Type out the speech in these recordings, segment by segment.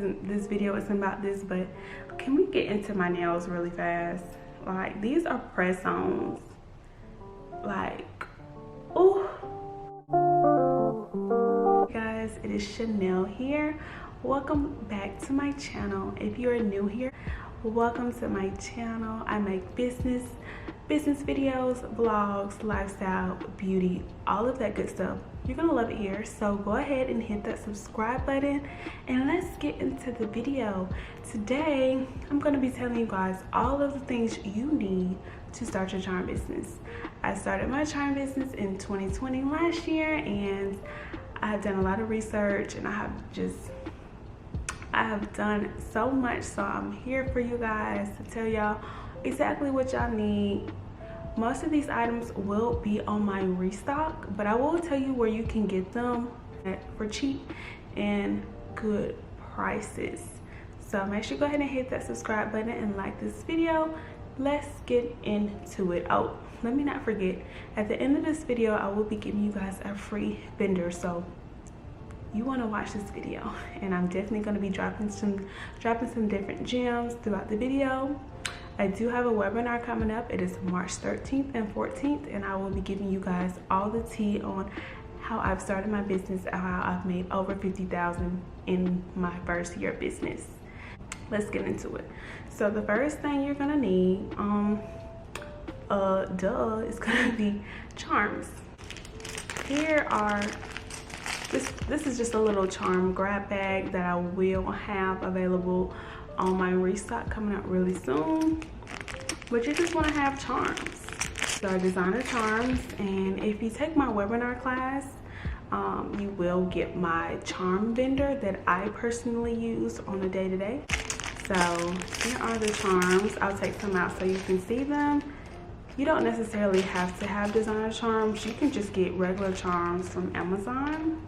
This video isn't about this, but can we get into my nails really fast? Like, these are press-ons. Like, oh. Guys, it is Chanel here. Welcome back to my channel. If you are new here, welcome to my channel. I make business videos, vlogs, lifestyle, beauty, all of that good stuff. You're gonna love it here, so go ahead and hit that subscribe button and let's get into the video. Today I'm gonna be telling you guys all of the things you need to start your charm business. I started my charm business in 2020 last year, and I've done a lot of research, and I have done so much, so I'm here for you guys to tell y'all exactly what y'all need. Most of these items will be on my restock, but I will tell you where you can get them for cheap and good prices. So make sure you go ahead and hit that subscribe button and like this video. Let's get into it. Oh, let me not forget, at the end of this video I will be giving you guys a free vendor, so you want to watch this video, and I'm definitely going to be dropping some different gems throughout the video. I do have a webinar coming up. It is March 13th and 14th, and I will be giving you guys all the tea on how I've started my business and how I've made over $50,000 in my first year of business. Let's get into it. So the first thing you're gonna need, is gonna be charms. Here are this is just a little charm grab bag that I will have available on my restock coming out really soon, but you just want to have charms. So designer charms, and if you take my webinar class, you will get my charm vendor that I personally use on a day-to-day. So here are the charms. I'll take some out so you can see them. You don't necessarily have to have designer charms. You can just get regular charms from Amazon.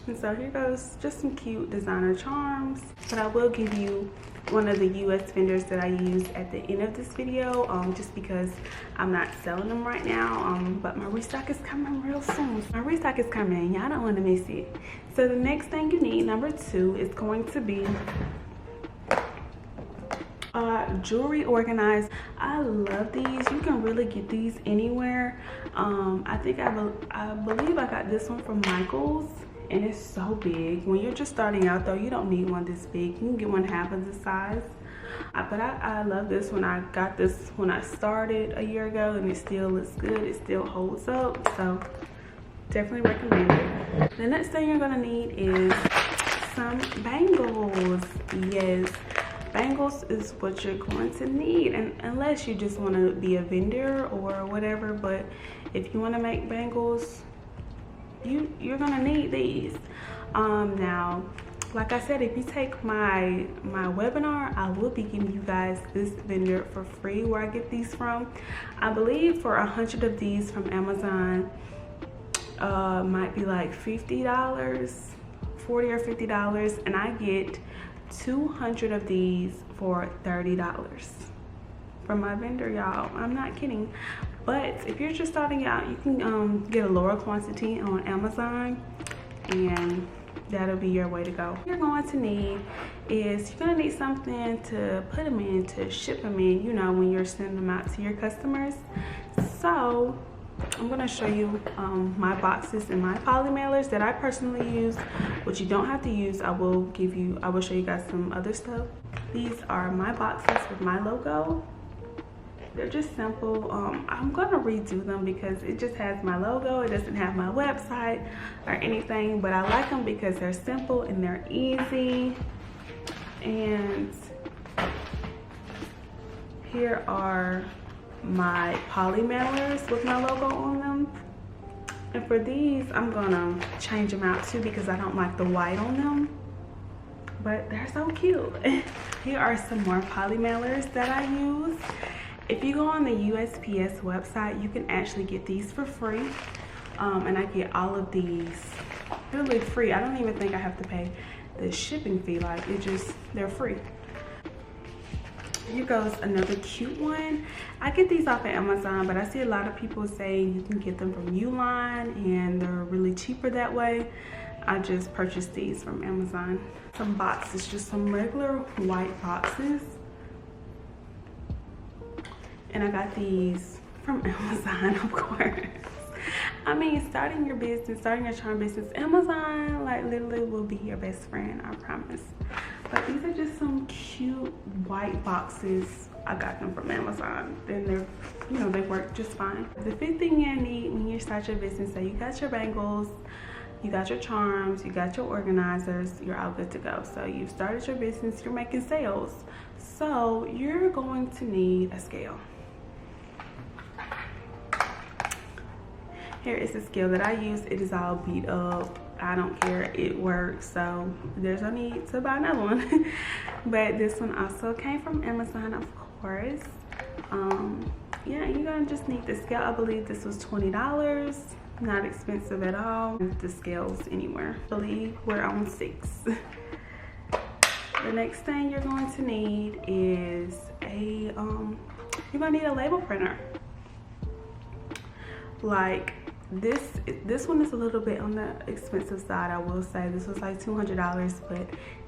And so here goes just some cute designer charms, but I will give you one of the US vendors that I use at the end of this video, just because I'm not selling them right now, but my restock is coming real soon. My restock is coming, y'all don't want to miss it. So the next thing you need, number 2, is going to be jewelry organized. I love these. You can really get these anywhere. I believe I got this one from Michael's, and it's so big. When you're just starting out though, you don't need one this big. You can get one half of the size. But I love this one. I got this when I started a year ago, and it still looks good. It still holds up, so definitely recommend it. The next thing you're gonna need is some bangles. Yes, bangles is what you're going to need, and unless you just want to be a vendor or whatever, but if you want to make bangles, you're gonna need these. Now, like I said, if you take my webinar, I will be giving you guys this vendor for free, where I get these from. I believe for 100 of these from Amazon, might be like $50, $40 or $50, and I get 200 of these for $30 from my vendor, y'all. I'm not kidding. But if you're just starting out, you can get a lower quantity on Amazon, and that'll be your way to go. What you're going to need is, you're going to need something to put them in, to ship them in, you know, when you're sending them out to your customers. So I'm going to show you my boxes and my poly mailers that I personally use, which you don't have to use. I will show you guys some other stuff. These are my boxes with my logo. They're just simple. I'm gonna redo them because it just has my logo. It doesn't have my website or anything, but I like them because they're simple and they're easy. And here are my poly mailers with my logo on them. And for these, I'm gonna change them out too because I don't like the white on them, but they're so cute. Here are some more poly mailers that I use. If you go on the USPS website, you can actually get these for free. And I get all of these really free. I don't even think I have to pay the shipping fee. Like, they're free. Here goes another cute one. I get these off of Amazon, but I see a lot of people say you can get them from Uline, and they're really cheaper that way. I just purchased these from Amazon. Some boxes, just some regular white boxes. And I got these from Amazon, of course. I mean, starting your business, starting your charm business, Amazon, like, literally will be your best friend, I promise. But these are just some cute white boxes. I got them from Amazon, and they're, you know, they work just fine. The fifth thing you need when you start your business, so you got your bangles, you got your charms, you got your organizers, you're all good to go. So you've started your business, you're making sales. So you're going to need a scale. Here is the scale that I use. It is all beat up. I don't care, it works, so there's no need to buy another one. But this one also came from Amazon, of course. Yeah, you're gonna just need the scale. I believe this was $20, not expensive at all. The scales anywhere. I believe we're on 6. The next thing you're going to need is a you're gonna need a label printer. Like, this one is a little bit on the expensive side, I will say. This was like $200, but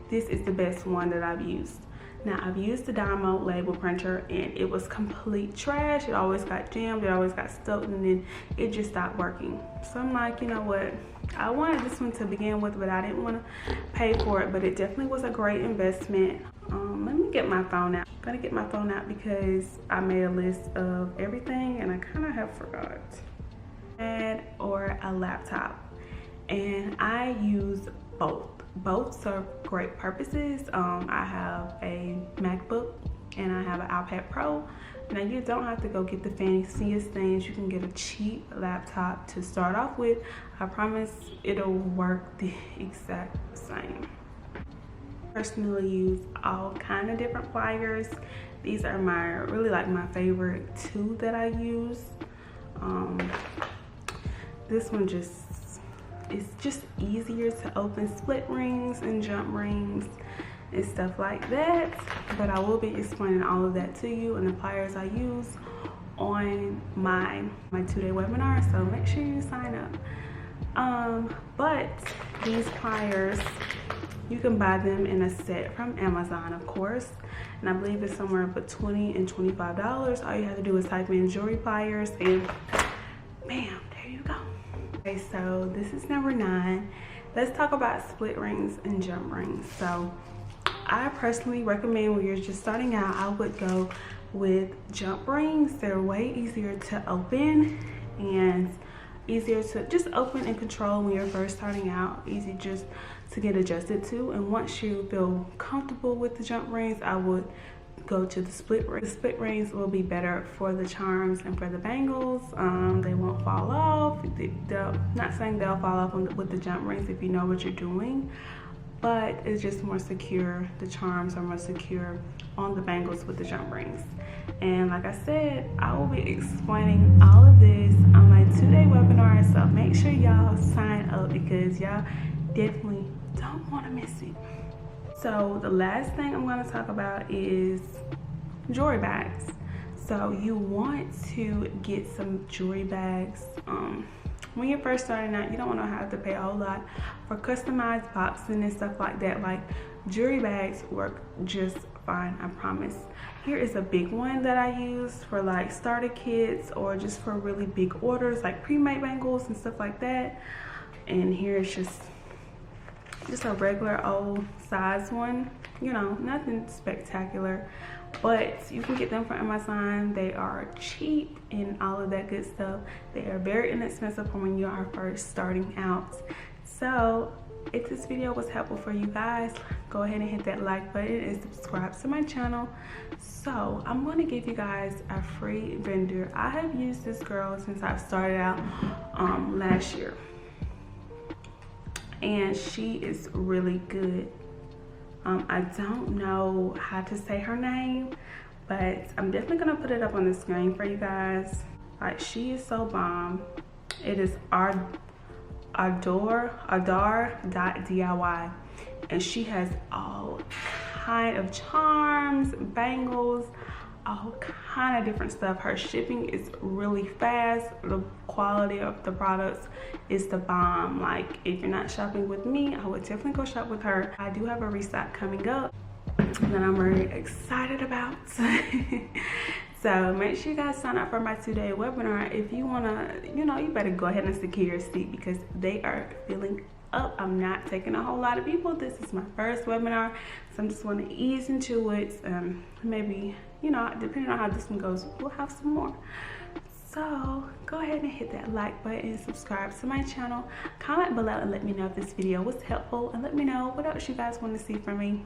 this is the best one that I've used. Now, I've used the Dymo label printer, and it was complete trash. It always got jammed, it always got stuck, and then it just stopped working. So I'm like, you know what, I wanted this one to begin with, but I didn't want to pay for it. But it definitely was a great investment. Let me get my phone out. I'm gonna get my phone out because I made a list of everything and I kind of have forgot. Or a laptop, and I use both. Both serve great purposes. I have a MacBook and I have an iPad Pro. Now, you don't have to go get the fanciest things. You can get a cheap laptop to start off with. I promise it'll work the exact same. Personally use all kind of different pliers. These are really like my favorite 2 that I use. This one it's just easier to open split rings and jump rings and stuff like that. But I will be explaining all of that to you and the pliers I use on my 2-day webinar, so make sure you sign up. But these pliers, you can buy them in a set from Amazon, of course, and I believe it's somewhere between $20 and $25. All you have to do is type in jewelry pliers and bam, there you go. Okay, so this is number 9. Let's talk about split rings and jump rings. So I personally recommend, when you're just starting out, I would go with jump rings. They're way easier to open and easier to just open and control when you're first starting out. Easy just to get adjusted to. And once you feel comfortable with the jump rings, I would go to the split rings. The split rings will be better for the charms and for the bangles. They won't fall off. Not saying they'll fall off with the jump rings if you know what you're doing, but it's just more secure. The charms are more secure on the bangles with the jump rings. And like I said, I will be explaining all of this on my 2-day webinar, so make sure y'all sign up because y'all definitely don't want to miss it. So the last thing I'm going to talk about is jewelry bags. So you want to get some jewelry bags. When you're first starting out, you don't want to have to pay a whole lot for customized boxing and stuff like that. Like, jewelry bags work just fine, I promise. Here is a big one that I use for like starter kits or just for really big orders like pre-made bangles and stuff like that. And here is just a regular old size one, you know, nothing spectacular, but you can get them from Amazon. They are cheap and all of that good stuff. They are very inexpensive for when you are first starting out. So if this video was helpful for you guys, go ahead and hit that like button and subscribe to my channel. So I'm going to give you guys a free vendor. I have used this girl since I've started out last year, and she is really good. I don't know how to say her name, but I'm definitely gonna put it up on the screen for you guys. Like, she is so bomb. It is adar.diy, and she has all kind of charms, bangles, all kind of different stuff. Her shipping is really fast. The quality of the products is the bomb. Like, if you're not shopping with me, I would definitely go shop with her. I do have a restock coming up that I'm very excited about. So make sure you guys sign up for my 2-day webinar. If you wanna, you know, you better go ahead and secure your seat because they are filling up. I'm not taking a whole lot of people. This is my first webinar, so I'm just want to ease into it. Maybe, you know, depending on how this one goes, we'll have some more. So go ahead and hit that like button, subscribe to my channel, comment below and let me know if this video was helpful, and let me know what else you guys want to see from me.